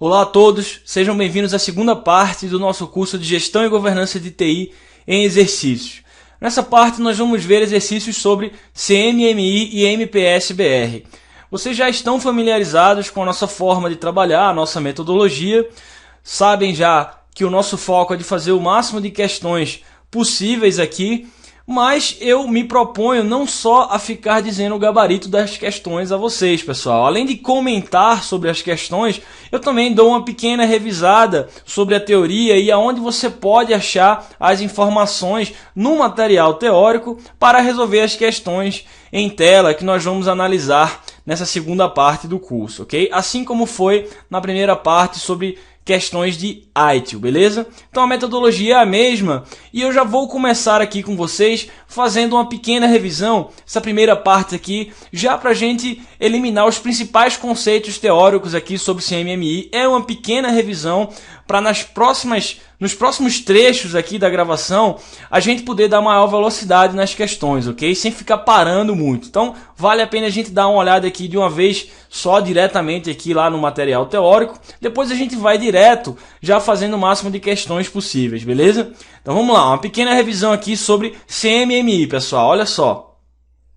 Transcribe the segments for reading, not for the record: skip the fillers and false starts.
Olá a todos, sejam bem-vindos à segunda parte do nosso curso de Gestão e Governança de TI em exercícios. Nessa parte nós vamos ver exercícios sobre CMMI e MPS-BR. Vocês já estão familiarizados com a nossa forma de trabalhar, a nossa metodologia, sabem já que o nosso foco é de fazer o máximo de questões possíveis aqui, mas eu me proponho não só a ficar dizendo o gabarito das questões a vocês, pessoal. Além de comentar sobre as questões, eu também dou uma pequena revisada sobre a teoria e aonde você pode achar as informações no material teórico para resolver as questões em tela que nós vamos analisar nessa segunda parte do curso, ok? Assim como foi na primeira parte sobre questões de ITIL, beleza? Então a metodologia é a mesma e eu já vou começar aqui com vocês fazendo uma pequena revisão, essa primeira parte aqui, já para a gente eliminar os principais conceitos teóricos aqui sobre CMMI. É uma pequena revisão para nos próximos trechos aqui da gravação a gente poder dar maior velocidade nas questões, ok? Sem ficar parando muito. Então vale a pena a gente dar uma olhada aqui de uma vez só diretamente aqui lá no material teórico. Depois a gente vai direto já fazendo o máximo de questões possíveis, beleza? Então vamos lá, uma pequena revisão aqui sobre CMMI, pessoal. Olha só.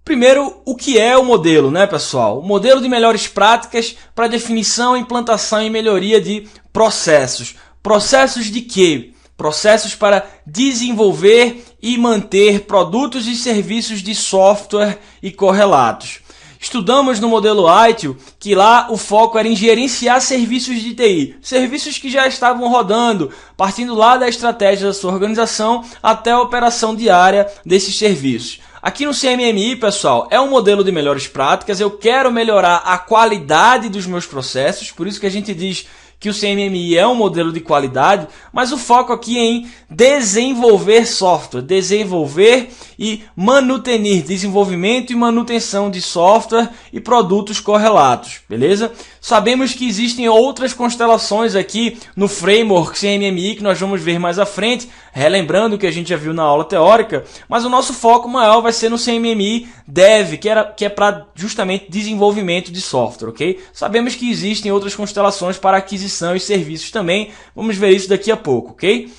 Primeiro, o que é o modelo, né, pessoal? O modelo de melhores práticas para definição, implantação e melhoria de processos. Processos de quê? Processos para desenvolver e manter produtos e serviços de software e correlatos. Estudamos no modelo ITIL que lá o foco era em gerenciar serviços de TI, serviços que já estavam rodando, partindo lá da estratégia da sua organização até a operação diária desses serviços. Aqui no CMMI, pessoal, é um modelo de melhores práticas. Eu quero melhorar a qualidade dos meus processos, por isso que a gente diz que o CMMI é um modelo de qualidade, mas o foco aqui é em desenvolver software, desenvolver e manutenir, desenvolvimento e manutenção de software e produtos correlatos, beleza? Sabemos que existem outras constelações aqui no framework CMMI que nós vamos ver mais à frente, relembrando o que a gente já viu na aula teórica, mas o nosso foco maior vai ser no CMMI Dev, que é para justamente desenvolvimento de software, ok? Sabemos que existem outras constelações para aquisição e serviços também, vamos ver isso daqui a pouco, ok?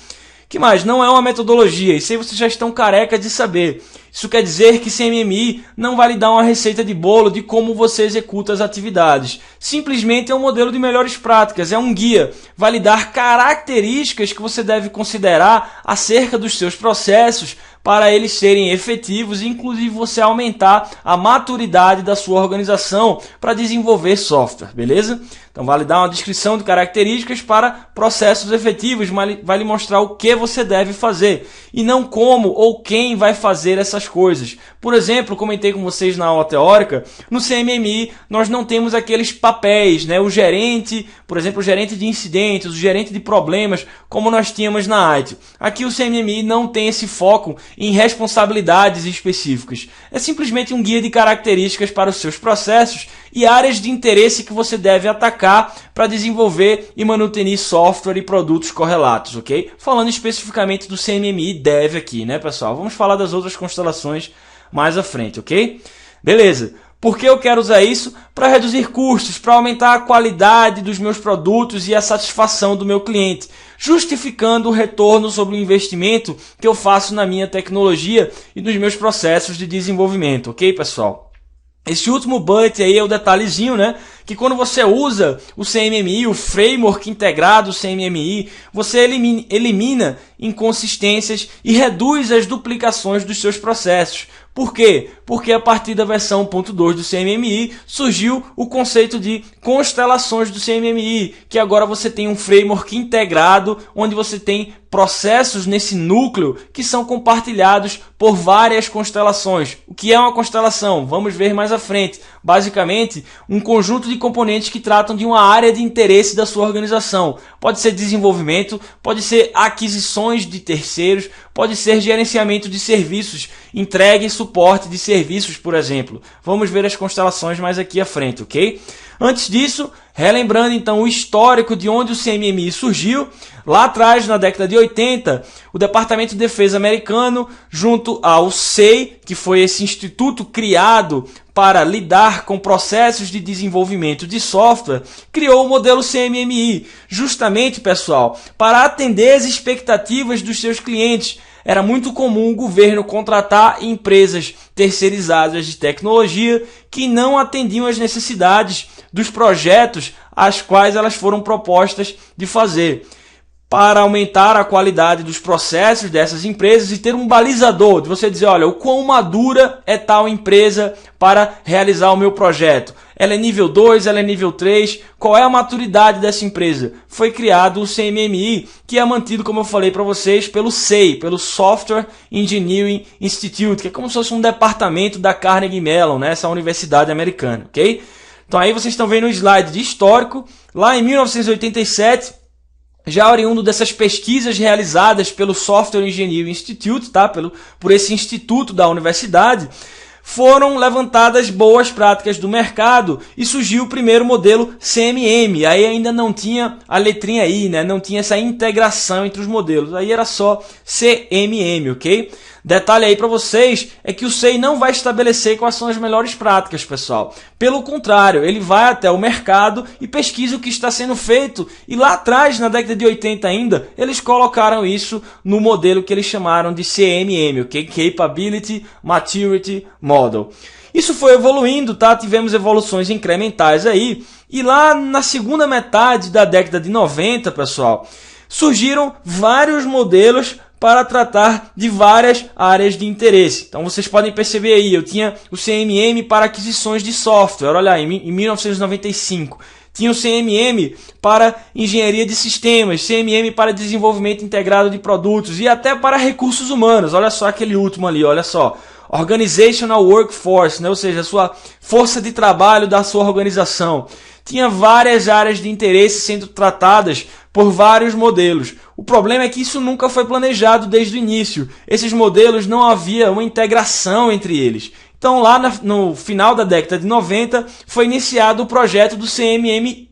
Que mais? Não é uma metodologia, isso aí vocês já estão careca de saber. Isso quer dizer que CMMI não vai lhe dar uma receita de bolo de como você executa as atividades. Simplesmente é um modelo de melhores práticas, é um guia. Vai lhe dar características que você deve considerar acerca dos seus processos para eles serem efetivos e inclusive você aumentar a maturidade da sua organização para desenvolver software, beleza? Então vai lhe dar uma descrição de características para processos efetivos, vai lhe mostrar o que você deve fazer e não como ou quem vai fazer essas coisas. Por exemplo, comentei com vocês na aula teórica, no CMMI nós não temos aqueles papéis, né? O gerente, por exemplo, o gerente de incidentes, o gerente de problemas, como nós tínhamos na ITIL. Aqui o CMMI não tem esse foco em responsabilidades específicas. É simplesmente um guia de características para os seus processos e áreas de interesse que você deve atacar para desenvolver e manutenir software e produtos correlatos, ok? Falando especificamente do CMMI Dev aqui, né, pessoal? Vamos falar das outras constelações mais à frente, ok? Beleza. Por que eu quero usar isso? Para reduzir custos, para aumentar a qualidade dos meus produtos e a satisfação do meu cliente, justificando o retorno sobre o investimento que eu faço na minha tecnologia e nos meus processos de desenvolvimento, ok, pessoal? Esse último bullet aí é o detalhezinho, né? Que quando você usa o CMMI, o framework integrado CMMI, você elimina inconsistências e reduz as duplicações dos seus processos. Por quê? Porque a partir da versão 1.2 do CMMI surgiu o conceito de constelações do CMMI, que agora você tem um framework integrado, onde você tem processos nesse núcleo que são compartilhados por várias constelações. O que é uma constelação? Vamos ver mais à frente. Basicamente, um conjunto de componentes que tratam de uma área de interesse da sua organização. Pode ser desenvolvimento, pode ser aquisições de terceiros, pode ser gerenciamento de serviços, entrega e suporte de serviços, por exemplo. Vamos ver as constelações mais aqui à frente, ok? Antes disso, Relembrando então o histórico de onde o CMMI surgiu, lá atrás, na década de 80, o Departamento de Defesa americano, junto ao SEI, que foi esse instituto criado para lidar com processos de desenvolvimento de software, criou o modelo CMMI, justamente, pessoal, para atender as expectativas dos seus clientes. Era muito comum o governo contratar empresas terceirizadas de tecnologia que não atendiam às necessidades dos projetos às quais elas foram propostas de fazer. Para aumentar a qualidade dos processos dessas empresas e ter um balizador, de você dizer, olha, o quão madura é tal empresa para realizar o meu projeto. Ela é nível 2, ela é nível 3, qual é a maturidade dessa empresa? Foi criado o CMMI, que é mantido, como eu falei para vocês, pelo SEI, pelo Software Engineering Institute, que é como se fosse um departamento da Carnegie Mellon, né, essa universidade americana, ok? Então aí vocês estão vendo um slide de histórico, lá em 1987, já oriundo dessas pesquisas realizadas pelo Software Engineering Institute, tá? Por esse instituto da universidade, foram levantadas boas práticas do mercado e surgiu o primeiro modelo CMM. Aí ainda não tinha a letrinha I, né? Não tinha essa integração entre os modelos. Aí era só CMM, ok? Detalhe aí para vocês é que o SEI não vai estabelecer quais são as melhores práticas, pessoal. Pelo contrário, ele vai até o mercado e pesquisa o que está sendo feito. E lá atrás, na década de 80 ainda, eles colocaram isso no modelo que eles chamaram de CMM, ok? Capability Maturity Model. Isso foi evoluindo, tá? Tivemos evoluções incrementais aí. E lá na segunda metade da década de 90, pessoal, surgiram vários modelos para tratar de várias áreas de interesse. Então vocês podem perceber aí, eu tinha o CMM para aquisições de software, olha aí, em 1995. Tinha o CMM para engenharia de sistemas, CMM para desenvolvimento integrado de produtos e até para recursos humanos. Olha só aquele último ali, olha só. Organizational Workforce, né? Ou seja, a sua força de trabalho da sua organização. Tinha várias áreas de interesse sendo tratadas por vários modelos. O problema é que isso nunca foi planejado desde o início. Esses modelos não havia uma integração entre eles. Então lá no final da década de 90 foi iniciado o projeto do CMMI.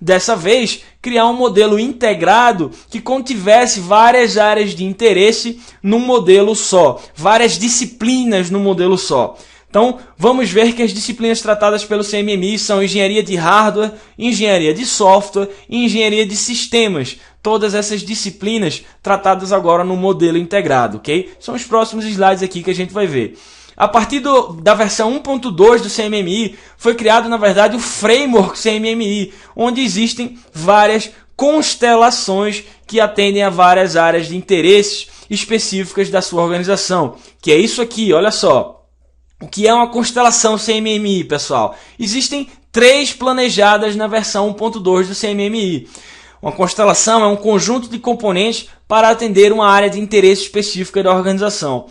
Dessa vez, criar um modelo integrado que contivesse várias áreas de interesse num modelo só. Várias disciplinas num modelo só. Então, vamos ver que as disciplinas tratadas pelo CMMI são engenharia de hardware, engenharia de software e engenharia de sistemas. Todas essas disciplinas tratadas agora no modelo integrado, ok? São os próximos slides aqui que a gente vai ver. A partir da versão 1.2 do CMMI, foi criado, na verdade, o framework CMMI, onde existem várias constelações que atendem a várias áreas de interesses específicas da sua organização. Que é isso aqui, olha só. O que é uma constelação CMMI, pessoal? Existem 3 planejadas na versão 1.2 do CMMI. Uma constelação é um conjunto de componentes para atender uma área de interesse específica da organização.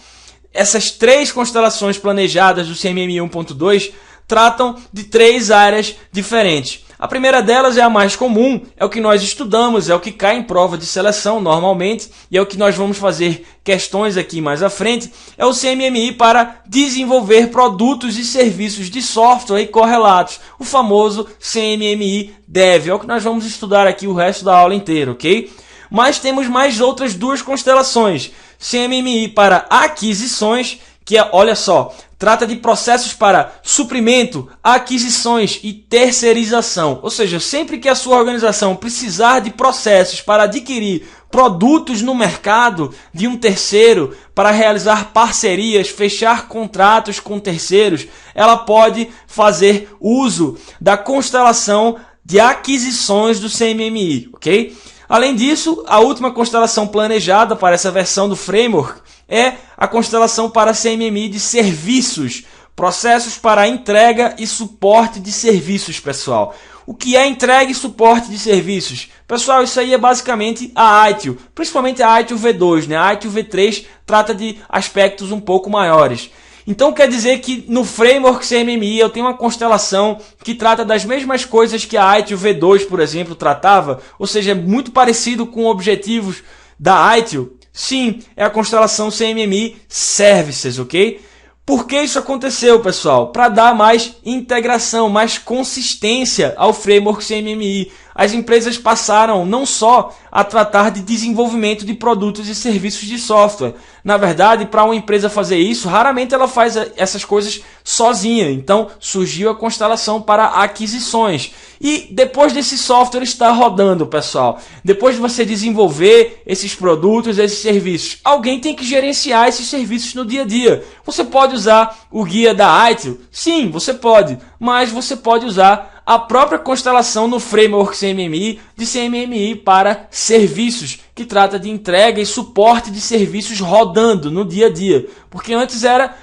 Essas 3 constelações planejadas do CMMI 1.2 tratam de 3 áreas diferentes. A primeira delas é a mais comum, é o que nós estudamos, é o que cai em prova de seleção normalmente, e é o que nós vamos fazer questões aqui mais à frente, é o CMMI para desenvolver produtos e serviços de software e correlatos, o famoso CMMI Dev, é o que nós vamos estudar aqui o resto da aula inteira, ok? Mas temos mais outras 2 constelações, CMMI para aquisições, que é, olha só, trata de processos para suprimento, aquisições e terceirização. Ou seja, sempre que a sua organização precisar de processos para adquirir produtos no mercado de um terceiro, para realizar parcerias, fechar contratos com terceiros, ela pode fazer uso da constelação de aquisições do CMMI, ok? Além disso, a última constelação planejada para essa versão do framework é a constelação para CMMI de serviços, processos para entrega e suporte de serviços, pessoal. O que é entrega e suporte de serviços? Pessoal, isso aí é basicamente a ITIL, principalmente a ITIL V2, né? A ITIL V3 trata de aspectos um pouco maiores. Então quer dizer que no framework CMMI eu tenho uma constelação que trata das mesmas coisas que a ITIL V2, por exemplo, tratava, ou seja, é muito parecido com objetivos da ITIL. Sim, é a constelação CMMI Services, ok? Por que isso aconteceu, pessoal? Para dar mais integração, mais consistência ao framework CMMI. As empresas passaram não só a tratar de desenvolvimento de produtos e serviços de software. Na verdade, para uma empresa fazer isso, raramente ela faz essas coisas sozinha. Então, surgiu a constelação para aquisições. E depois desse software estar rodando, pessoal, depois de você desenvolver esses produtos, esses serviços, alguém tem que gerenciar esses serviços no dia a dia. Você pode usar o guia da ITIL? Sim, você pode, mas você pode usar a própria constelação no framework CMMI de CMMI para serviços, que trata de entrega e suporte de serviços rodando no dia a dia. Porque antes era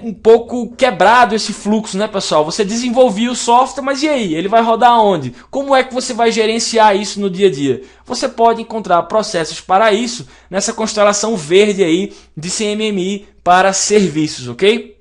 um pouco quebrado esse fluxo, né, pessoal? Você desenvolvia o software, mas e aí? Ele vai rodar onde? Como é que você vai gerenciar isso no dia a dia? Você pode encontrar processos para isso nessa constelação verde aí de CMMI para serviços, ok?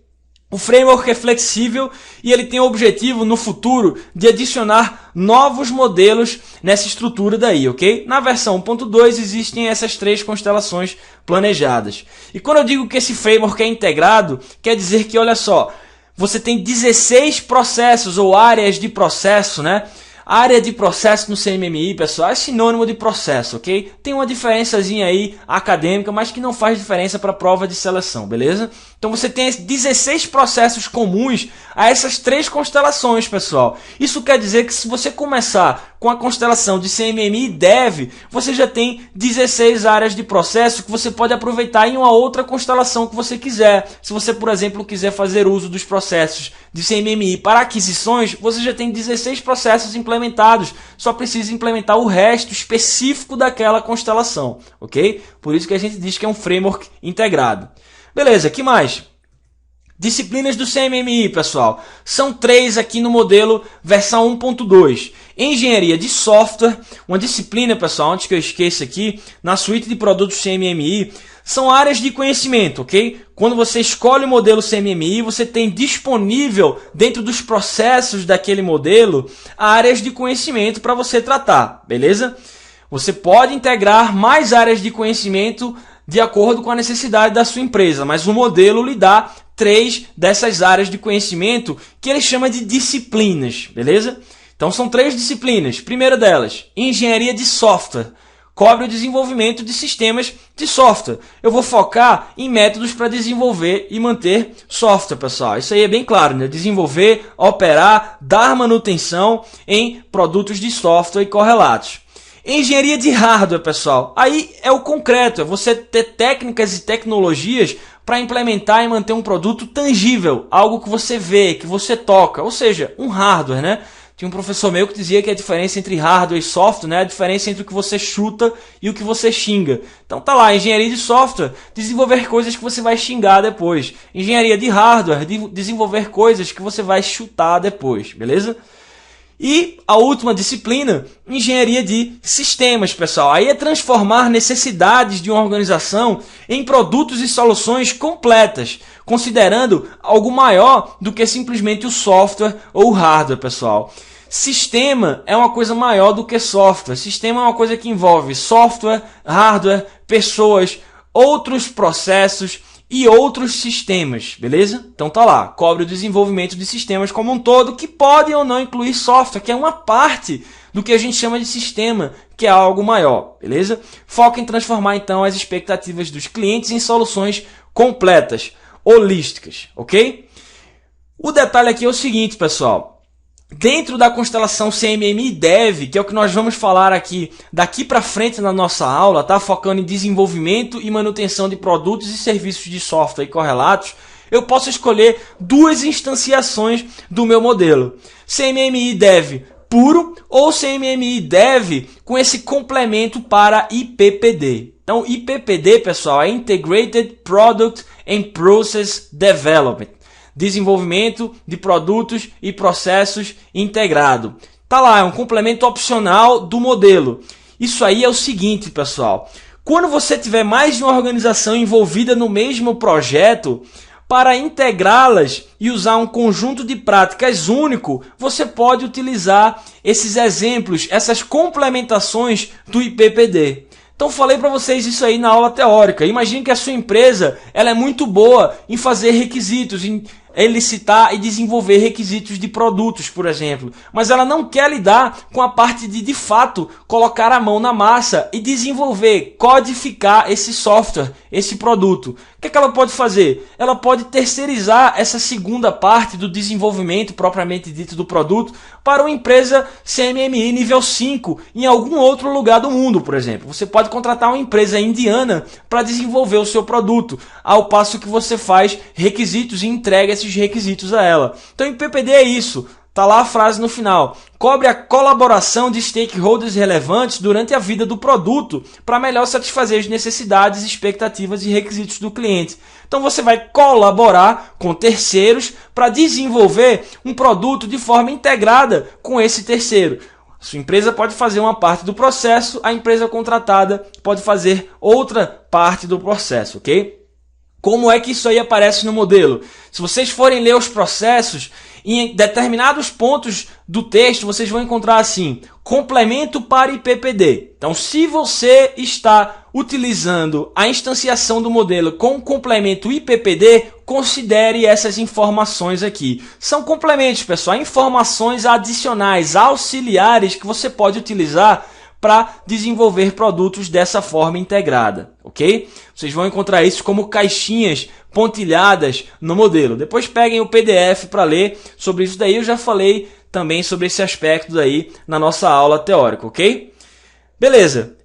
O framework é flexível e ele tem o objetivo no futuro de adicionar novos modelos nessa estrutura daí, ok? Na versão 1.2 existem essas 3 constelações planejadas. E quando eu digo que esse framework é integrado, quer dizer que, olha só, você tem 16 processos ou áreas de processo, né? Área de processo no CMMI, pessoal, é sinônimo de processo, ok? Tem uma diferençazinha aí acadêmica, mas que não faz diferença para a prova de seleção, beleza? Então você tem 16 processos comuns a essas 3 constelações, pessoal. Isso quer dizer que se você começar com a constelação de CMMI Dev, você já tem 16 áreas de processo que você pode aproveitar em uma outra constelação que você quiser. Se você, por exemplo, quiser fazer uso dos processos de CMMI para aquisições, você já tem 16 processos implementados. Só precisa implementar o resto específico daquela constelação, ok? Por isso que a gente diz que é um framework integrado. Beleza, que mais? Disciplinas do CMMI, pessoal. São 3 aqui no modelo versão 1.2. Engenharia de software, uma disciplina, pessoal, antes que eu esqueça aqui, na suíte de produtos CMMI, são áreas de conhecimento, ok? Quando você escolhe o modelo CMMI, você tem disponível dentro dos processos daquele modelo áreas de conhecimento para você tratar, beleza? Você pode integrar mais áreas de conhecimento de acordo com a necessidade da sua empresa, mas o modelo lhe dá 3 dessas áreas de conhecimento que ele chama de disciplinas, beleza? Então são 3 disciplinas. Primeira delas, engenharia de software. Cobre o desenvolvimento de sistemas de software. Eu vou focar em métodos para desenvolver e manter software, pessoal. Isso aí é bem claro, né? Desenvolver, operar, dar manutenção em produtos de software e correlatos. Engenharia de hardware, pessoal. Aí é o concreto, é você ter técnicas e tecnologias para implementar e manter um produto tangível, algo que você vê, que você toca, ou seja, um hardware, né? Tinha um professor meu que dizia que a diferença entre hardware e software, né, é a diferença entre o que você chuta e o que você xinga. Então tá lá, engenharia de software, desenvolver coisas que você vai xingar depois. Engenharia de hardware, desenvolver coisas que você vai chutar depois, beleza? E a última disciplina, engenharia de sistemas, pessoal. Aí é transformar necessidades de uma organização em produtos e soluções completas, considerando algo maior do que simplesmente o software ou o hardware, pessoal. Sistema é uma coisa maior do que software. Sistema é uma coisa que envolve software, hardware, pessoas, outros processos e outros sistemas, beleza? Então tá lá, cobre o desenvolvimento de sistemas como um todo, que podem ou não incluir software, que é uma parte do que a gente chama de sistema, que é algo maior, beleza? Foca em transformar então as expectativas dos clientes em soluções completas, holísticas, ok? O detalhe aqui é o seguinte, pessoal. Dentro da constelação CMMI Dev, que é o que nós vamos falar aqui daqui para frente na nossa aula, tá? Focando em desenvolvimento e manutenção de produtos e serviços de software e correlatos, eu posso escolher 2 instanciações do meu modelo. CMMI Dev puro ou CMMI Dev com esse complemento para IPPD. Então, IPPD, pessoal, é Integrated Product and Process Development. Desenvolvimento de produtos e processos integrado. Tá lá, é um complemento opcional do modelo. Isso aí é o seguinte, pessoal. Quando você tiver mais de uma organização envolvida no mesmo projeto, para integrá-las e usar um conjunto de práticas único, você pode utilizar esses exemplos, essas complementações do IPPD. Então falei para vocês isso aí na aula teórica. Imagine que a sua empresa ela é muito boa em fazer requisitos, em elicitar e desenvolver requisitos de produtos, por exemplo. Mas ela não quer lidar com a parte de fato, colocar a mão na massa e desenvolver, codificar esse software, esse produto. O que ela pode fazer? Ela pode terceirizar essa segunda parte do desenvolvimento propriamente dito do produto para uma empresa CMMI nível 5 em algum outro lugar do mundo, por exemplo. Você pode contratar uma empresa indiana para desenvolver o seu produto, ao passo que você faz requisitos e entrega esses requisitos a ela. Então em PPD é isso. Tá lá a frase no final. Cobre a colaboração de stakeholders relevantes durante a vida do produto para melhor satisfazer as necessidades, expectativas e requisitos do cliente. Então você vai colaborar com terceiros para desenvolver um produto de forma integrada com esse terceiro. Sua empresa pode fazer uma parte do processo, a empresa contratada pode fazer outra parte do processo, ok? Como é que isso aí aparece no modelo? Se vocês forem ler os processos, em determinados pontos do texto, vocês vão encontrar assim, complemento para IPPD. Então, se você está utilizando a instanciação do modelo com complemento IPPD, considere essas informações aqui. São complementos, pessoal, informações adicionais, auxiliares que você pode utilizar para desenvolver produtos dessa forma integrada, ok? Vocês vão encontrar isso como caixinhas pontilhadas no modelo. Depois peguem o PDF para ler sobre isso daí. Eu já falei também sobre esse aspecto daí na nossa aula teórica, ok? Beleza.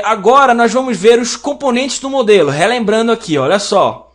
Agora nós vamos ver os componentes do modelo. Relembrando aqui, olha só.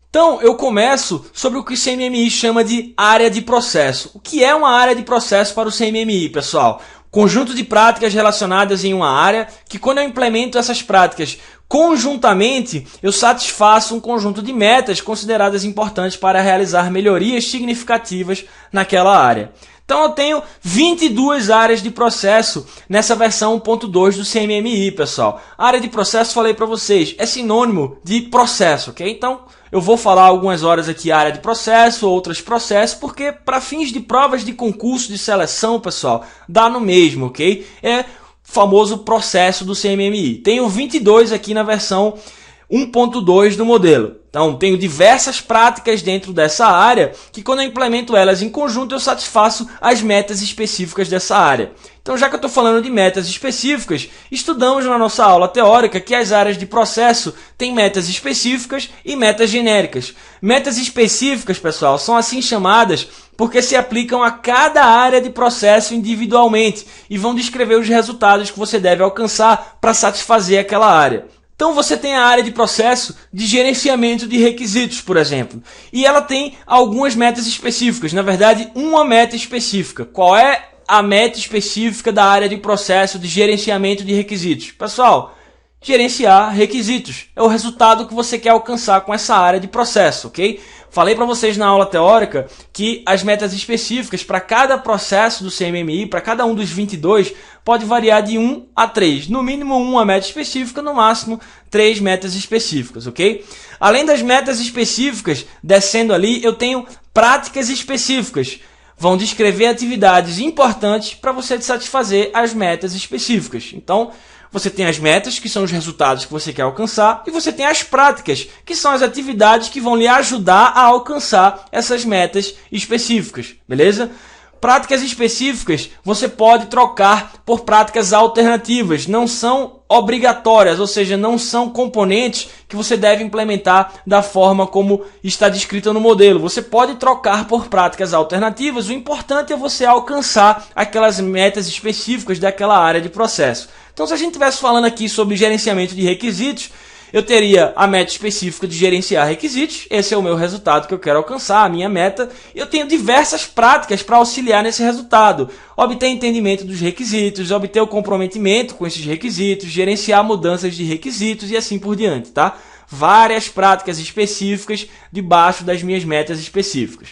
Então, eu começo sobre o que o CMMI chama de área de processo. O que é uma área de processo para o CMMI, pessoal? Conjunto de práticas relacionadas em uma área, que quando eu implemento essas práticas conjuntamente, eu satisfaço um conjunto de metas consideradas importantes para realizar melhorias significativas naquela área. Então eu tenho 22 áreas de processo nessa versão 1.2 do CMMI, pessoal. A área de processo, falei para vocês, é sinônimo de processo, ok? Então eu vou falar algumas horas aqui área de processo, outras processos, porque para fins de provas de concurso de seleção, pessoal, dá no mesmo, ok? É famoso processo do CMMI. Tenho 22 aqui na versão 1.2 do modelo. Então, tenho diversas práticas dentro dessa área que quando eu implemento elas em conjunto, eu satisfaço as metas específicas dessa área. Então, já que eu estou falando de metas específicas, estudamos na nossa aula teórica que as áreas de processo têm metas específicas e metas genéricas. Metas específicas, pessoal, são assim chamadas porque se aplicam a cada área de processo individualmente e vão descrever os resultados que você deve alcançar para satisfazer aquela área. Então você tem a área de processo de gerenciamento de requisitos, por exemplo. E ela tem algumas metas específicas, na verdade, uma meta específica. Qual é a meta específica da área de processo de gerenciamento de requisitos? Pessoal, gerenciar requisitos é o resultado que você quer alcançar com essa área de processo, ok? Falei para vocês na aula teórica que as metas específicas para cada processo do CMMI, para cada um dos 22, pode variar de 1 a 3. No mínimo 1 meta específica, no máximo 3 metas específicas, ok? Além das metas específicas, descendo ali, eu tenho práticas específicas. Vão descrever atividades importantes para você satisfazer as metas específicas. Então, você tem as metas, que são os resultados que você quer alcançar, e você tem as práticas, que são as atividades que vão lhe ajudar a alcançar essas metas específicas, beleza? Práticas específicas você pode trocar por práticas alternativas, não são obrigatórias, ou seja, não são componentes que você deve implementar da forma como está descrita no modelo. Você pode trocar por práticas alternativas, o importante é você alcançar aquelas metas específicas daquela área de processo. Então, se a gente estivesse falando aqui sobre gerenciamento de requisitos, eu teria a meta específica de gerenciar requisitos, esse é o meu resultado que eu quero alcançar, a minha meta. Eu tenho diversas práticas para auxiliar nesse resultado. Obter entendimento dos requisitos, obter o comprometimento com esses requisitos, gerenciar mudanças de requisitos e assim por diante, tá? Várias práticas específicas debaixo das minhas metas específicas.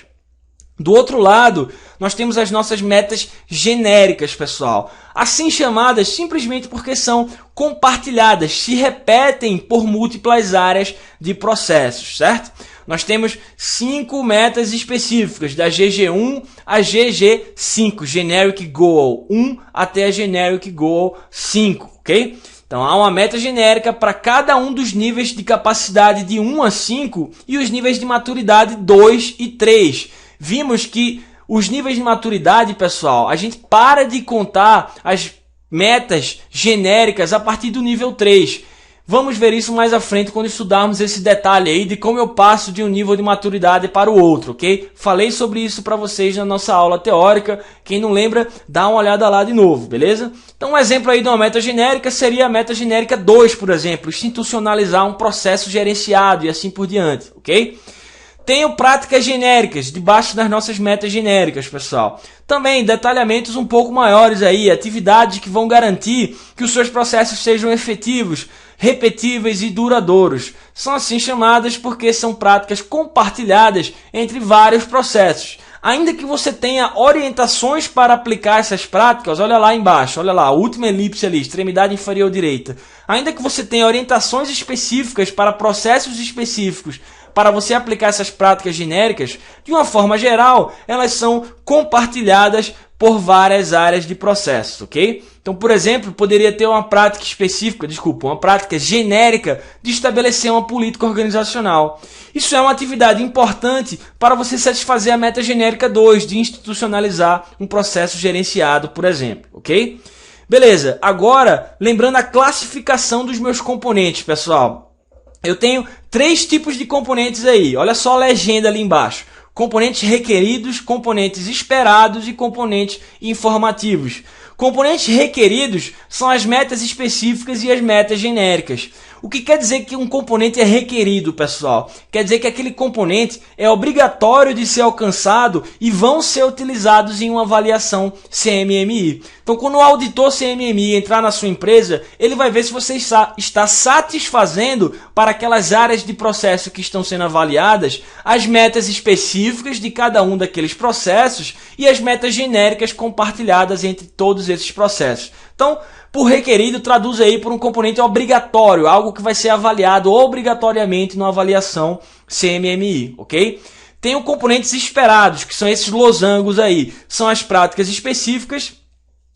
Do outro lado, nós temos as nossas metas genéricas, pessoal. Assim chamadas simplesmente porque são compartilhadas, se repetem por múltiplas áreas de processos, certo? Nós temos 5 metas específicas, da GG1 a GG5, Generic Goal 1 até a Generic Goal 5. ok? Então há uma meta genérica para cada um dos níveis de capacidade de 1 a 5 e os níveis de maturidade 2 e 3. Vimos que os níveis de maturidade, pessoal, a gente para de contar as metas genéricas a partir do nível 3. Vamos ver isso mais à frente quando estudarmos esse detalhe aí de como eu passo de um nível de maturidade para o outro, ok? Falei sobre isso para vocês na nossa aula teórica. Quem não lembra, dá uma olhada lá de novo, beleza? Então um exemplo aí de uma meta genérica seria a meta genérica 2, por exemplo, institucionalizar um processo gerenciado e assim por diante, ok? Tenho práticas genéricas debaixo das nossas metas genéricas, pessoal. Também detalhamentos um pouco maiores aí, atividades que vão garantir que os seus processos sejam efetivos, repetíveis e duradouros. São assim chamadas porque são práticas compartilhadas entre vários processos. Ainda que você tenha orientações para aplicar essas práticas, olha lá embaixo, olha lá, a última elipse ali, extremidade inferior direita. Ainda que você tenha orientações específicas para processos específicos, para você aplicar essas práticas genéricas, de uma forma geral, elas são compartilhadas por várias áreas de processo, ok? Então, por exemplo, poderia ter uma prática específica, uma prática genérica de estabelecer uma política organizacional. Isso é uma atividade importante para você satisfazer a meta genérica 2, de institucionalizar um processo gerenciado, por exemplo, ok? Beleza, agora, lembrando a classificação dos meus componentes, pessoal. Eu tenho 3 tipos de componentes aí, olha só a legenda ali embaixo. Componentes requeridos, componentes esperados e componentes informativos. Componentes requeridos são as metas específicas e as metas genéricas. O que quer dizer que um componente é requerido, pessoal? Quer dizer que aquele componente é obrigatório de ser alcançado e vão ser utilizados em uma avaliação CMMI. Então, quando o auditor CMMI entrar na sua empresa, ele vai ver se você está satisfazendo para aquelas áreas de processo que estão sendo avaliadas as metas específicas de cada um daqueles processos e as metas genéricas compartilhadas entre todos esses processos. Então, por requerido, traduz aí por um componente obrigatório, algo que vai ser avaliado obrigatoriamente numa avaliação CMMI, ok? Tem componentes esperados, que são esses losangos aí, são as práticas específicas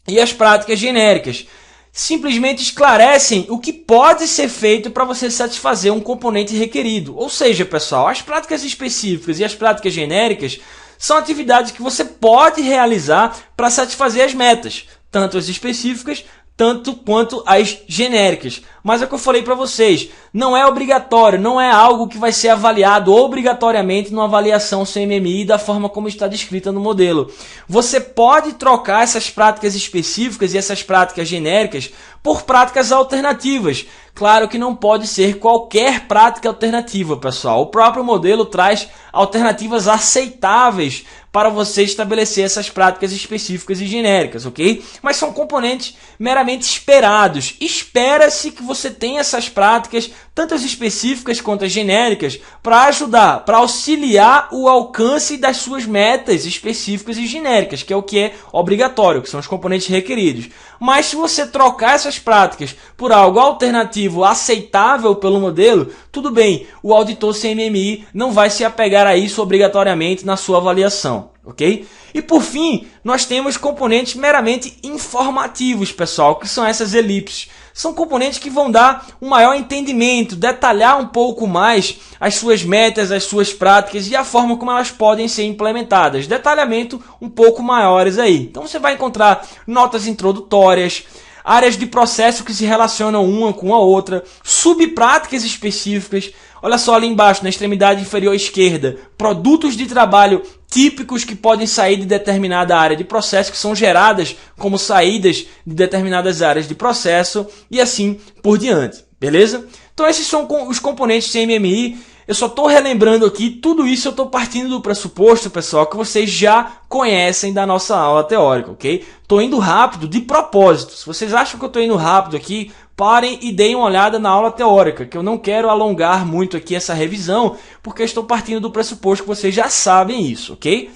e as práticas genéricas. Simplesmente esclarecem o que pode ser feito para você satisfazer um componente requerido. Ou seja, pessoal, as práticas específicas e as práticas genéricas são atividades que você pode realizar para satisfazer as metas, tanto as específicas tanto quanto as genéricas. Mas é o que eu falei para vocês, não é obrigatório, não é algo que vai ser avaliado obrigatoriamente numa avaliação CMMI da forma como está descrita no modelo. Você pode trocar essas práticas específicas e essas práticas genéricas por práticas alternativas. Claro que não pode ser qualquer prática alternativa, pessoal. O próprio modelo traz alternativas aceitáveis para você estabelecer essas práticas específicas e genéricas, ok? Mas são componentes meramente esperados. Espera-se que você tenha essas práticas, tanto as específicas quanto as genéricas, para ajudar, para auxiliar o alcance das suas metas específicas e genéricas, que é o que é obrigatório, que são os componentes requeridos. Mas se você trocar essas práticas por algo alternativo aceitável pelo modelo, tudo bem, o auditor CMMI não vai se apegar a isso obrigatoriamente na sua avaliação, ok? E por fim, nós temos componentes meramente informativos, pessoal, que são essas elipses. São componentes que vão dar um maior entendimento, detalhar um pouco mais as suas metas, as suas práticas e a forma como elas podem ser implementadas. Detalhamento um pouco maiores aí. Então você vai encontrar notas introdutórias, áreas de processo que se relacionam uma com a outra, subpráticas específicas. Olha só ali embaixo, na extremidade inferior esquerda, produtos de trabalho típicos que podem sair de determinada área de processo, que são geradas como saídas de determinadas áreas de processo e assim por diante, beleza? Então esses são os componentes CMMI. Eu só estou relembrando aqui, tudo isso eu estou partindo do pressuposto, pessoal, que vocês já conhecem da nossa aula teórica, ok? Estou indo rápido de propósito. Se vocês acham que eu estou indo rápido aqui, parem e deem uma olhada na aula teórica, que eu não quero alongar muito aqui essa revisão, porque eu estou partindo do pressuposto que vocês já sabem isso, ok?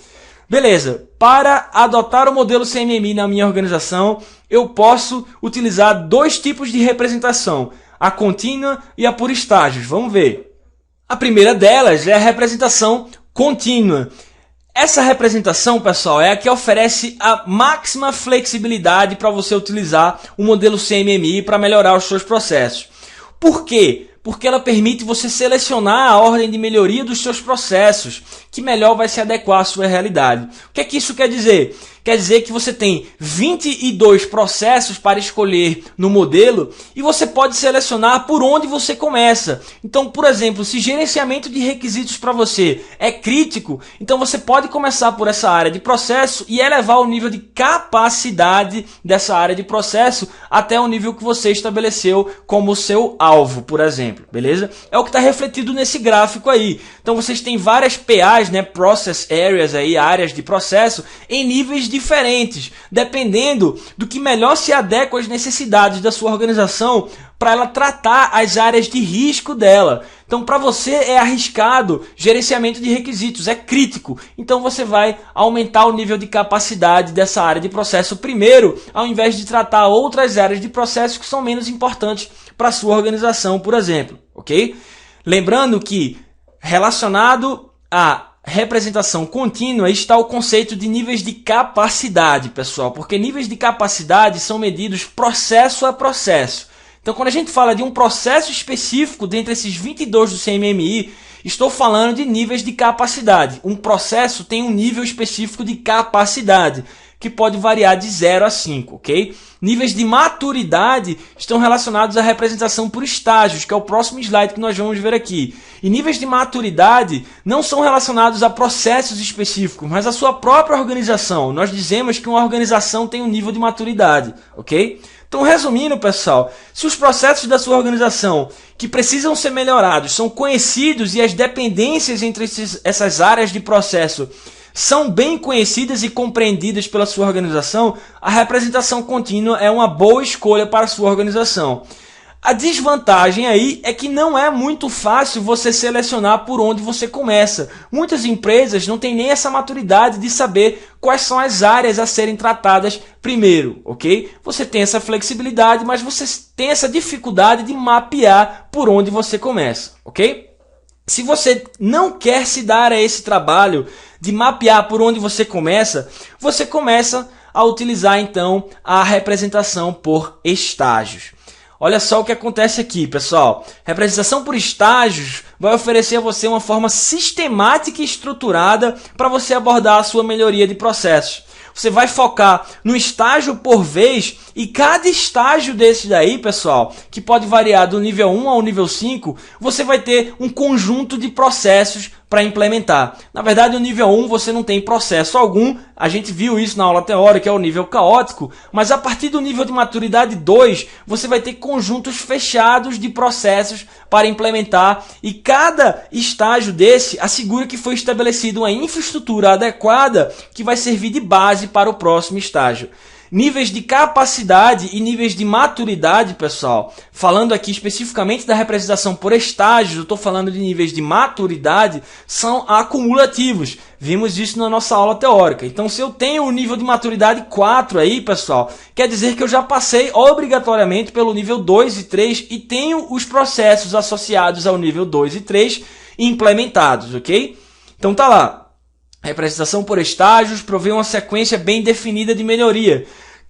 Beleza, para adotar o modelo CMMI na minha organização, eu posso utilizar 2 tipos de representação, a contínua e a por estágios. Vamos ver. A primeira delas é a representação contínua. Essa representação, pessoal, é a que oferece a máxima flexibilidade para você utilizar o modelo CMMI para melhorar os seus processos. Por quê? Porque ela permite você selecionar a ordem de melhoria dos seus processos, que melhor vai se adequar à sua realidade. O que é que isso quer dizer? Quer dizer que você tem 22 processos para escolher no modelo e você pode selecionar por onde você começa. Então, por exemplo, se gerenciamento de requisitos para você é crítico, então você pode começar por essa área de processo e elevar o nível de capacidade dessa área de processo até o nível que você estabeleceu como seu alvo, por exemplo, beleza? É o que está refletido nesse gráfico aí. Então, vocês têm várias PAs, né, Process Areas, aí, áreas de processo, em níveis diferentes, dependendo do que melhor se adequa às necessidades da sua organização para ela tratar as áreas de risco dela. Então, para você é arriscado, gerenciamento de requisitos é crítico. Então, você vai aumentar o nível de capacidade dessa área de processo primeiro, ao invés de tratar outras áreas de processo que são menos importantes para a sua organização, por exemplo, ok? Lembrando que relacionado a representação contínua está o conceito de níveis de capacidade, pessoal, porque níveis de capacidade são medidos processo a processo. Então, quando a gente fala de um processo específico dentre esses 22 do CMMI, estou falando de níveis de capacidade. Um processo tem um nível específico de capacidade, que pode variar de 0 a 5, ok? Níveis de maturidade estão relacionados à representação por estágios, que é o próximo slide que nós vamos ver aqui. E níveis de maturidade não são relacionados a processos específicos, mas à sua própria organização. Nós dizemos que uma organização tem um nível de maturidade, ok? Então, resumindo, pessoal, se os processos da sua organização que precisam ser melhorados são conhecidos e as dependências entre essas áreas de processo são bem conhecidas e compreendidas pela sua organização, a representação contínua é uma boa escolha para a sua organização. A desvantagem aí é que não é muito fácil você selecionar por onde você começa. Muitas empresas não têm nem essa maturidade de saber quais são as áreas a serem tratadas primeiro, ok? Você tem essa flexibilidade, mas você tem essa dificuldade de mapear por onde você começa, ok? Se você não quer se dar a esse trabalho de mapear por onde você começa a utilizar então a representação por estágios. Olha só o que acontece aqui, pessoal. Representação por estágios vai oferecer a você uma forma sistemática e estruturada para você abordar a sua melhoria de processos. Você vai focar no estágio por vez e cada estágio desse daí, pessoal, que pode variar do nível 1 ao nível 5, você vai ter um conjunto de processos para implementar. Na verdade, no nível 1 você não tem processo algum, a gente viu isso na aula teórica, é o nível caótico, mas a partir do nível de maturidade 2, você vai ter conjuntos fechados de processos para implementar e cada estágio desse assegura que foi estabelecida uma infraestrutura adequada que vai servir de base para o próximo estágio. Níveis de capacidade e níveis de maturidade, pessoal, falando aqui especificamente da representação por estágios, eu estou falando de níveis de maturidade, são acumulativos. Vimos isso na nossa aula teórica. Então, se eu tenho o nível de maturidade 4 aí, pessoal, quer dizer que eu já passei obrigatoriamente pelo nível 2 e 3 e tenho os processos associados ao nível 2 e 3 implementados, ok? Então, tá lá. Representação por estágios provê uma sequência bem definida de melhoria.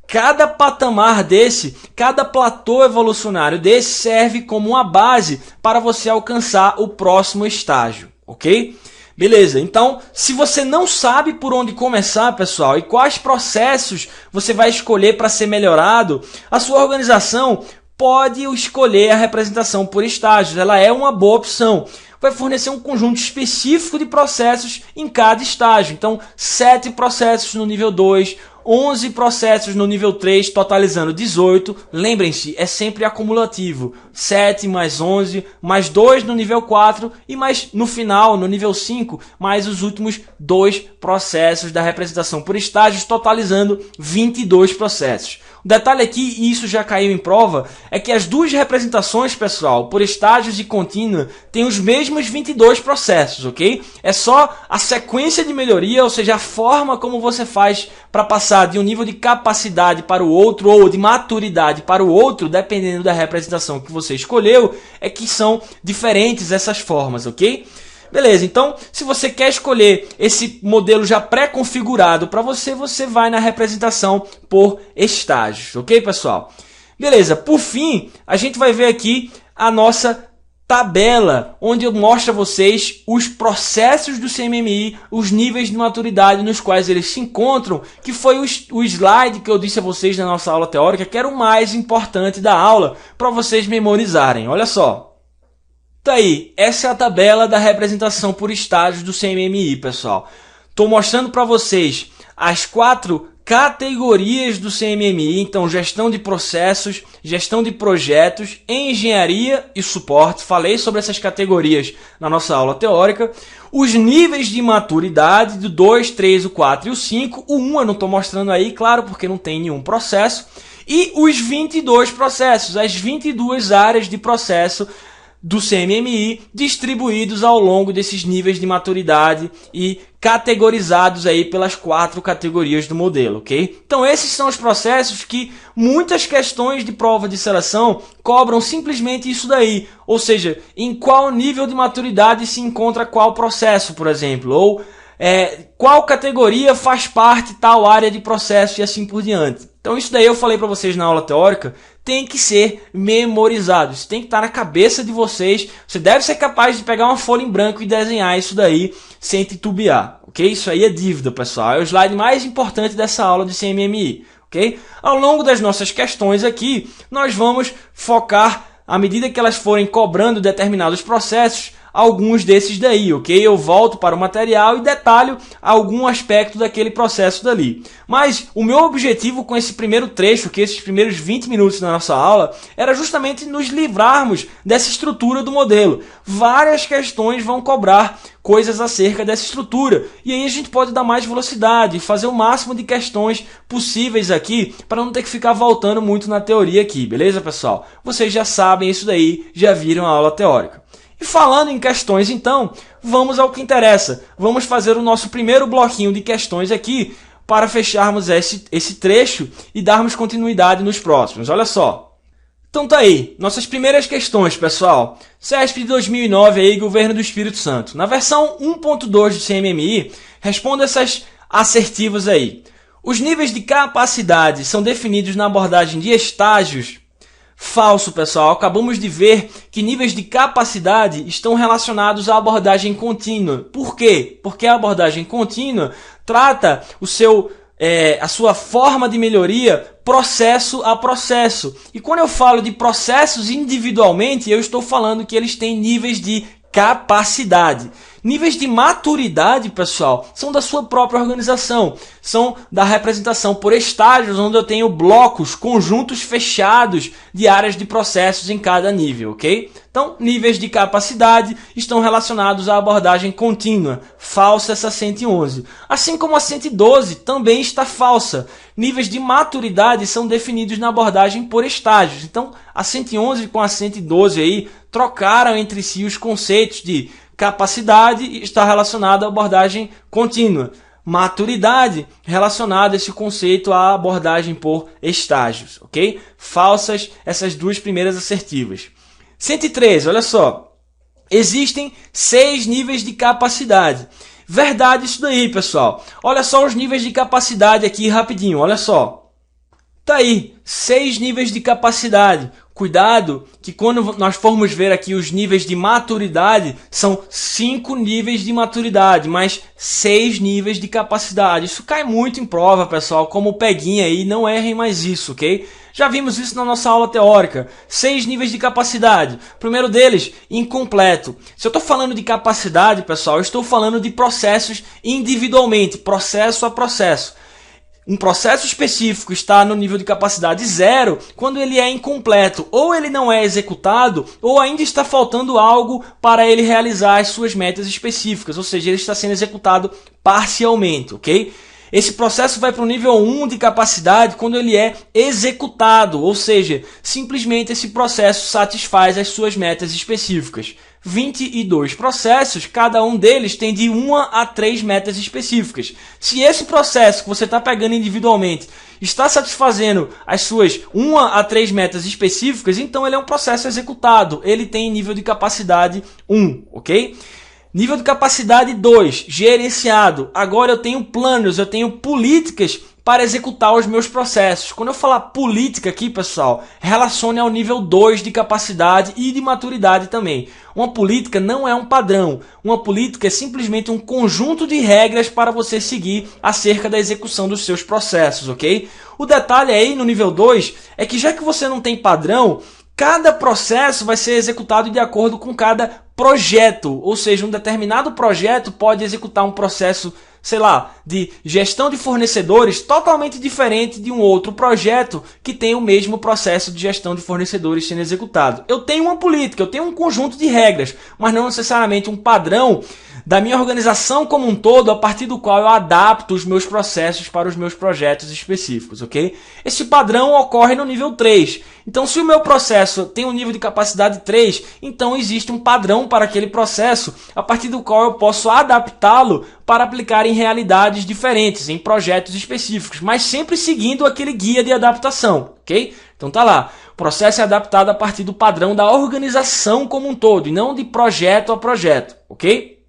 Cada patamar desse, cada platô evolucionário desse serve como uma base para você alcançar o próximo estágio, ok? Beleza, então se você não sabe por onde começar, pessoal, e quais processos você vai escolher para ser melhorado, a sua organização pode escolher a representação por estágios, ela é uma boa opção. Vai fornecer um conjunto específico de processos em cada estágio. Então, 7 processos no nível 2, 11 processos no nível 3, totalizando 18. Lembrem-se, é sempre acumulativo. 7 mais 11, mais 2 no nível 4 e mais no final, no nível 5, mais os últimos 2 processos da representação por estágios, totalizando 22 processos. O detalhe aqui, e isso já caiu em prova, é que as duas representações, pessoal, por estágios e contínua, têm os mesmos 22 processos, ok? É só a sequência de melhoria, ou seja, a forma como você faz para passar de um nível de capacidade para o outro ou de maturidade para o outro, dependendo da representação que você escolheu, é que são diferentes essas formas, ok? Beleza, então se você quer escolher esse modelo já pré-configurado para você, você vai na representação por estágios, ok, pessoal? Beleza, por fim, a gente vai ver aqui a nossa tabela, onde eu mostro a vocês os processos do CMMI, os níveis de maturidade nos quais eles se encontram, que foi o slide que eu disse a vocês na nossa aula teórica, que era o mais importante da aula, para vocês memorizarem. Olha só. Tá aí, essa é a tabela da representação por estágios do CMMI, pessoal. Estou mostrando para vocês as 4 categorias do CMMI, então gestão de processos, gestão de projetos, engenharia e suporte. Falei sobre essas categorias na nossa aula teórica. Os níveis de maturidade do 2, 3, o 4 e o 5. O 1 eu não estou mostrando aí, claro, porque não tem nenhum processo. E os 22 processos, as 22 áreas de processo do CMMI, distribuídos ao longo desses níveis de maturidade e categorizados aí pelas 4 categorias do modelo, ok? Então esses são os processos que muitas questões de prova de seleção cobram simplesmente isso daí, ou seja, em qual nível de maturidade se encontra qual processo, por exemplo, ou qual categoria faz parte tal área de processo e assim por diante. Então isso daí eu falei para vocês na aula teórica, tem que ser memorizado, isso tem que estar na cabeça de vocês, você deve ser capaz de pegar uma folha em branco e desenhar isso daí sem titubear, ok? Isso aí é dívida, pessoal, é o slide mais importante dessa aula de CMMI, ok? Ao longo das nossas questões aqui, nós vamos focar, à medida que elas forem cobrando determinados processos, alguns desses daí, ok? Eu volto para o material e detalho algum aspecto daquele processo dali. Mas o meu objetivo com esse primeiro trecho, que esses primeiros 20 minutos da nossa aula, era justamente nos livrarmos dessa estrutura do modelo. Várias questões vão cobrar coisas acerca dessa estrutura. E aí a gente pode dar mais velocidade, fazer o máximo de questões possíveis aqui, para não ter que ficar voltando muito na teoria aqui, beleza, pessoal? Vocês já sabem isso daí, já viram a aula teórica. E falando em questões, então, vamos ao que interessa. Vamos fazer o nosso primeiro bloquinho de questões aqui para fecharmos esse trecho e darmos continuidade nos próximos. Olha só. Então tá aí, nossas primeiras questões, pessoal. CESP de 2009, aí, Governo do Espírito Santo. Na versão 1.2 do CMMI, responda essas assertivas aí. Os níveis de capacidade são definidos na abordagem de estágios. Falso, pessoal. Acabamos de ver que níveis de capacidade estão relacionados à abordagem contínua. Por quê? Porque a abordagem contínua trata a sua forma de melhoria processo a processo. E quando eu falo de processos individualmente, eu estou falando que eles têm níveis de capacidade. Níveis de maturidade, pessoal, são da sua própria organização, são da representação por estágios, onde eu tenho blocos, conjuntos fechados de áreas de processos em cada nível, ok? Então, níveis de capacidade estão relacionados à abordagem contínua, falsa essa 111. Assim como a 112 também está falsa. Níveis de maturidade são definidos na abordagem por estágios. Então, a 111 com a 112 aí trocaram entre si os conceitos de capacidade está relacionado à abordagem contínua. Maturidade relacionado a esse conceito à abordagem por estágios, ok? Falsas essas duas primeiras assertivas. 113, olha só. Existem 6 níveis de capacidade. Verdade isso daí, pessoal. Olha só os níveis de capacidade aqui rapidinho, olha só. Tá aí, 6 níveis de capacidade. Cuidado que quando nós formos ver aqui os níveis de maturidade, são 5 níveis de maturidade, mas 6 níveis de capacidade. Isso cai muito em prova, pessoal, como peguinha aí, não errem mais isso, ok? Já vimos isso na nossa aula teórica. 6 níveis de capacidade. O primeiro deles, incompleto. Se eu estou falando de capacidade, pessoal, eu estou falando de processos individualmente, processo a processo. Um processo específico está no nível de capacidade 0 quando ele é incompleto, ou ele não é executado, ou ainda está faltando algo para ele realizar as suas metas específicas, ou seja, ele está sendo executado parcialmente, ok? Esse processo vai para o nível 1 de capacidade quando ele é executado, ou seja, simplesmente esse processo satisfaz as suas metas específicas. 22 processos, cada um deles tem de 1 a 3 metas específicas. Se esse processo que você está pegando individualmente está satisfazendo as suas 1 a 3 metas específicas, então ele é um processo executado, ele tem nível de capacidade 1, ok? Nível de capacidade 2, gerenciado. Agora eu tenho planos, eu tenho políticas para executar os meus processos. Quando eu falar política aqui, pessoal, relacione ao nível 2 de capacidade e de maturidade também. Uma política não é um padrão. Uma política é simplesmente um conjunto de regras para você seguir acerca da execução dos seus processos, ok? O detalhe aí no nível 2 é que já que você não tem padrão, cada processo vai ser executado de acordo com cada projeto, ou seja, um determinado projeto pode executar um processo, sei lá, de gestão de fornecedores totalmente diferente de um outro projeto que tem o mesmo processo de gestão de fornecedores sendo executado. Eu tenho uma política, eu tenho um conjunto de regras, mas não necessariamente um padrão da minha organização como um todo, a partir do qual eu adapto os meus processos para os meus projetos específicos, ok? Esse padrão ocorre no nível 3. Então, se o meu processo tem um nível de capacidade 3, então existe um padrão para aquele processo, a partir do qual eu posso adaptá-lo para aplicar em realidades diferentes, em projetos específicos, mas sempre seguindo aquele guia de adaptação, ok? Então tá lá, o processo é adaptado a partir do padrão da organização como um todo, e não de projeto a projeto, ok?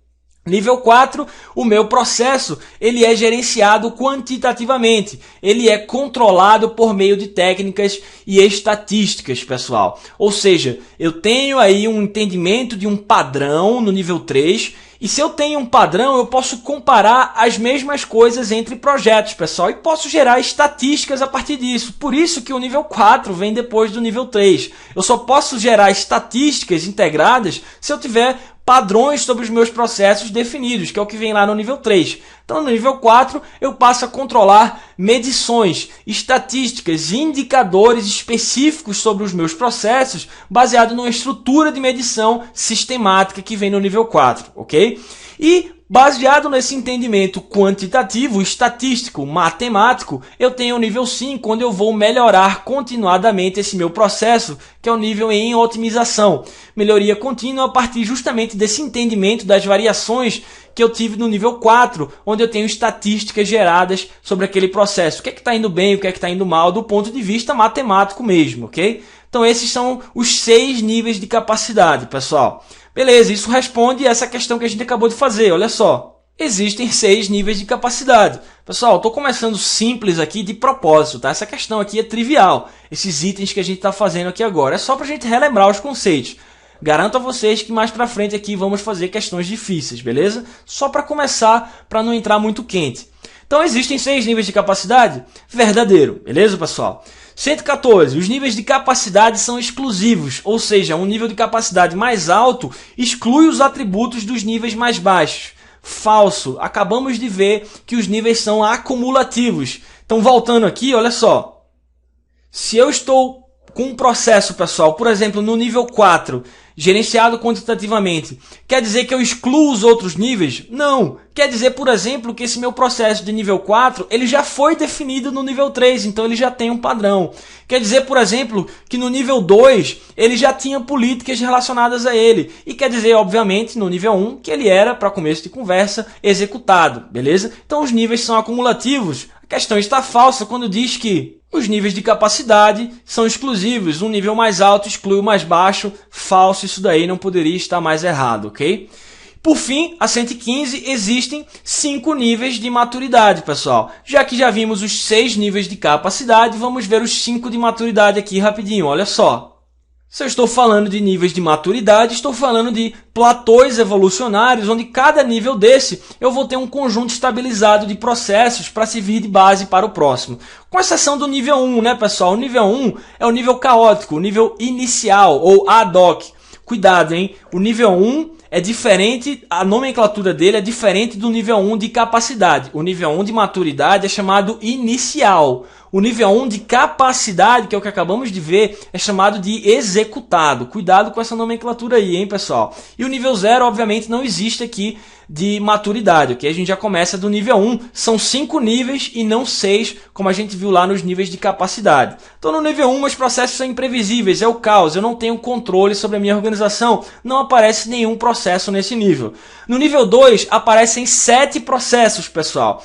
Nível 4, o meu processo ele é gerenciado quantitativamente, ele é controlado por meio de técnicas e estatísticas, pessoal. Ou seja, eu tenho aí um entendimento de um padrão no nível 3, e se eu tenho um padrão, eu posso comparar as mesmas coisas entre projetos, pessoal, e posso gerar estatísticas a partir disso. Por isso que o nível 4 vem depois do nível 3. Eu só posso gerar estatísticas integradas se eu tiver padrões sobre os meus processos definidos, que é o que vem lá no nível 3. Então, no nível 4, eu passo a controlar medições, estatísticas, indicadores específicos sobre os meus processos, baseado numa estrutura de medição sistemática que vem no nível 4, ok? E baseado nesse entendimento quantitativo, estatístico, matemático, eu tenho o nível 5, onde eu vou melhorar continuadamente esse meu processo, que é o nível em otimização. Melhoria contínua a partir justamente desse entendimento das variações que eu tive no nível 4, onde eu tenho estatísticas geradas sobre aquele processo. O que é que está indo bem, o que é que está indo mal, do ponto de vista matemático mesmo, ok? Então esses são os 6 níveis de capacidade, pessoal. Beleza, isso responde essa questão que a gente acabou de fazer, olha só. Existem 6 níveis de capacidade. Pessoal, estou começando simples aqui de propósito, tá? Essa questão aqui é trivial. Esses itens que a gente está fazendo aqui agora é só para a gente relembrar os conceitos. Garanto a vocês que mais para frente aqui vamos fazer questões difíceis, beleza? Só para começar, para não entrar muito quente. Então existem 6 níveis de capacidade? Verdadeiro, beleza, pessoal? 114. Os níveis de capacidade são exclusivos, ou seja, um nível de capacidade mais alto exclui os atributos dos níveis mais baixos. Falso. Acabamos de ver que os níveis são acumulativos. Então, voltando aqui, olha só. Se eu estou com um processo, pessoal, por exemplo, no nível 4, gerenciado quantitativamente, quer dizer que eu excluo os outros níveis? Não. Quer dizer, por exemplo, que esse meu processo de nível 4, ele já foi definido no nível 3, então ele já tem um padrão. Quer dizer, por exemplo, que no nível 2, ele já tinha políticas relacionadas a ele. E quer dizer, obviamente, no nível 1, que ele era, para começo de conversa, executado, beleza? Então os níveis são acumulativos. A questão está falsa quando diz que os níveis de capacidade são exclusivos. Um nível mais alto exclui o mais baixo. Falso, isso daí não poderia estar mais errado, ok? Por fim, a 115, existem 5 níveis de maturidade, pessoal. Já que já vimos os 6 níveis de capacidade, vamos ver os 5 de maturidade aqui rapidinho, olha só. Se eu estou falando de níveis de maturidade, estou falando de platôs evolucionários, onde cada nível desse eu vou ter um conjunto estabilizado de processos para servir de base para o próximo. Com exceção do nível 1, né, pessoal? O nível 1 é o nível caótico, o nível inicial ou ad hoc. Cuidado, hein? O nível 1 é diferente, a nomenclatura dele é diferente do nível 1 de capacidade. O nível 1 de maturidade é chamado inicial. O nível 1 de capacidade, que é o que acabamos de ver, é chamado de executado. Cuidado com essa nomenclatura aí, hein, pessoal? E o nível 0, obviamente, não existe aqui de maturidade, ok? A gente já começa do nível 1. São 5 níveis e não 6, como a gente viu lá nos níveis de capacidade. Então, no nível 1, os processos são imprevisíveis, é o caos. Eu não tenho controle sobre a minha organização. Não aparece nenhum processo nesse nível. No nível 2, aparecem 7 processos, pessoal.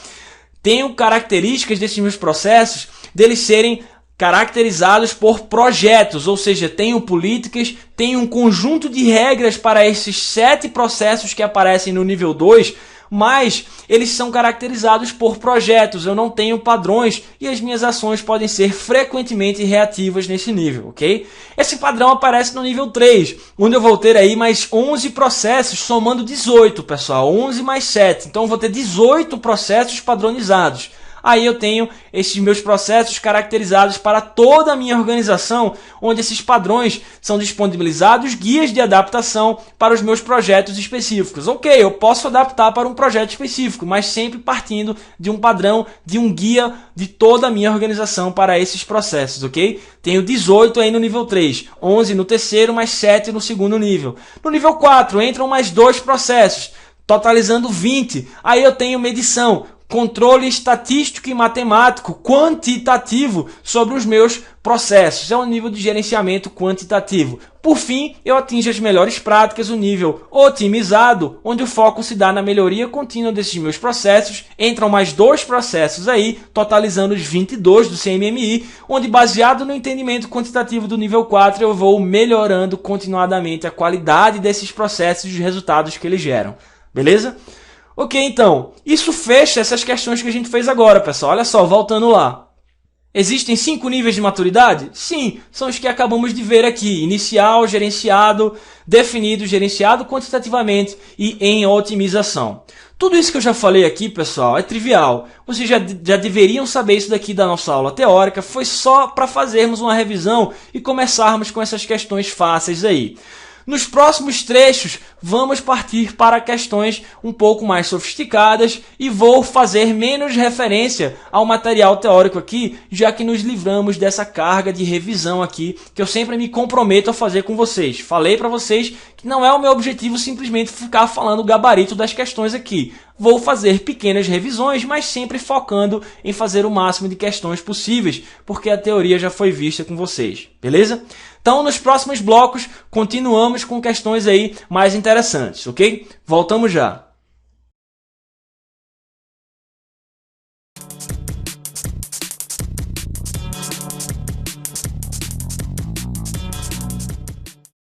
Tenho características desses meus processos deles serem caracterizados por projetos, ou seja, tenho políticas, tenho um conjunto de regras para esses 7 processos que aparecem no nível 2, mas eles são caracterizados por projetos, eu não tenho padrões e as minhas ações podem ser frequentemente reativas nesse nível, ok? Esse padrão aparece no nível 3, onde eu vou ter aí mais 11 processos, somando 18, pessoal, 11 mais 7, então eu vou ter 18 processos padronizados. Aí eu tenho esses meus processos caracterizados para toda a minha organização, onde esses padrões são disponibilizados guias de adaptação para os meus projetos específicos. Ok, eu posso adaptar para um projeto específico, mas sempre partindo de um padrão, de um guia de toda a minha organização para esses processos, ok? Tenho 18 aí no nível 3, 11 no terceiro, mais 7 no segundo nível. No nível 4 entram mais 2 processos, totalizando 20. Aí eu tenho medição, controle estatístico e matemático quantitativo sobre os meus processos. É um nível de gerenciamento quantitativo. Por fim, eu atingo as melhores práticas, o nível otimizado, onde o foco se dá na melhoria contínua desses meus processos. Entram mais 2 processos aí, totalizando os 22 do CMMI, onde baseado no entendimento quantitativo do nível 4, eu vou melhorando continuadamente a qualidade desses processos e os resultados que eles geram. Beleza? Ok, então, isso fecha essas questões que a gente fez agora, pessoal. Olha só, voltando lá. Existem 5 níveis de maturidade? Sim, são os que acabamos de ver aqui. Inicial, gerenciado, definido, gerenciado quantitativamente e em otimização. Tudo isso que eu já falei aqui, pessoal, é trivial. Vocês já deveriam saber isso daqui da nossa aula teórica. Foi só para fazermos uma revisão e começarmos com essas questões fáceis aí. Nos próximos trechos, vamos partir para questões um pouco mais sofisticadas e vou fazer menos referência ao material teórico aqui, já que nos livramos dessa carga de revisão aqui, que eu sempre me comprometo a fazer com vocês. Falei para vocês que não é o meu objetivo simplesmente ficar falando o gabarito das questões aqui. Vou fazer pequenas revisões, mas sempre focando em fazer o máximo de questões possíveis, porque a teoria já foi vista com vocês, beleza? Então, nos próximos blocos, continuamos com questões aí mais interessantes, ok? Voltamos já!